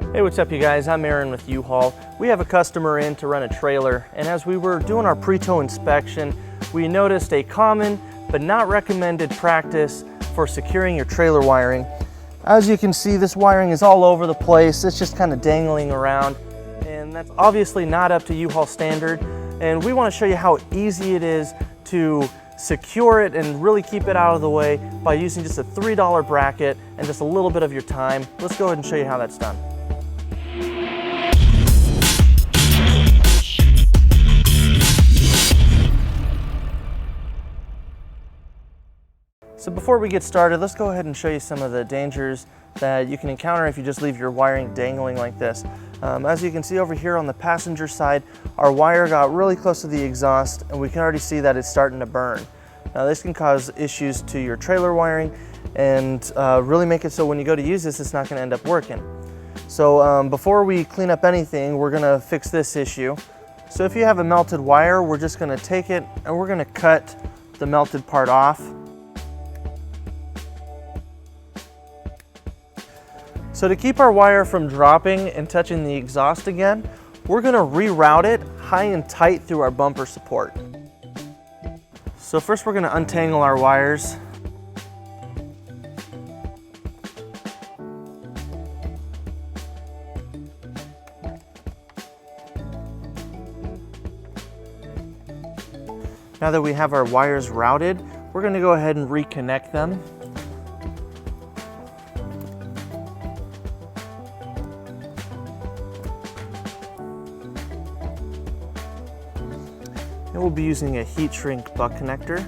Hey, what's up you guys? I'm Aaron with U-Haul. We have a customer in to rent a trailer, and as we were doing our pre-tow inspection, we noticed a common but not recommended practice for securing your trailer wiring. As you can see, this wiring is all over the place. It's just kind of dangling around, and that's obviously not up to U-Haul standard. And we want to show you how easy it is to secure it and really keep it out of the way by using just a $3 bracket and just a little bit of your time. Let's go ahead and show you how that's done. So before we get started, let's go ahead and show you some of the dangers that you can encounter if you just leave your wiring dangling like this. As you can see over here on the passenger side, our wire got really close to the exhaust and we can already see that it's starting to burn. Now this can cause issues to your trailer wiring and really make it so when you go to use this, it's not going to end up working. So before we clean up anything, we're going to fix this issue. So if you have a melted wire, we're just going to take it and we're going to cut the melted part off. So to keep our wire from dropping and touching the exhaust again, we're going to reroute it high and tight through our bumper support. So first we're going to untangle our wires. Now that we have our wires routed, we're going to go ahead and reconnect them. And we'll be using a heat shrink buck connector.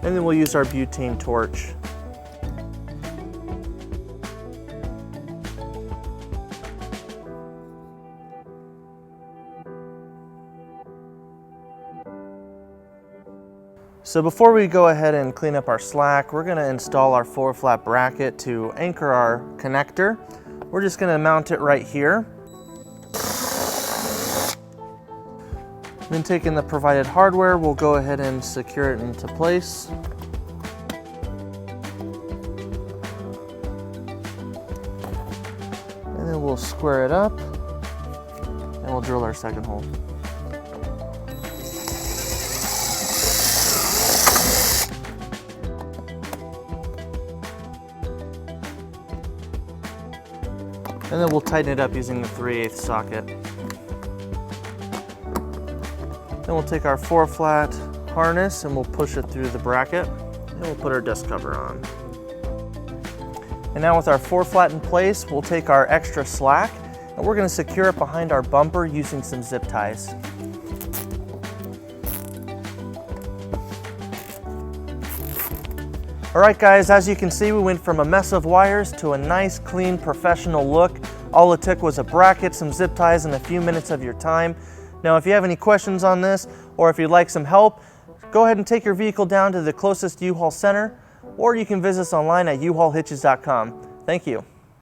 And then we'll use our butane torch. So before we go ahead and clean up our slack, we're going to install our 4-flat bracket to anchor our connector. We're just going to mount it right here. Then taking the provided hardware, we'll go ahead and secure it into place. And then we'll square it up and we'll drill our second hole. And then we'll tighten it up using the 3/8 socket. Then we'll take our 4-flat harness and we'll push it through the bracket and we'll put our dust cover on. And now with our 4-flat in place, we'll take our extra slack and we're going to secure it behind our bumper using some zip ties. Alright guys, as you can see, we went from a mess of wires to a nice, clean, professional look. All it took was a bracket, some zip ties, and a few minutes of your time. Now if you have any questions on this, or if you'd like some help, go ahead and take your vehicle down to the closest U-Haul center, or you can visit us online at uhaulhitches.com. Thank you.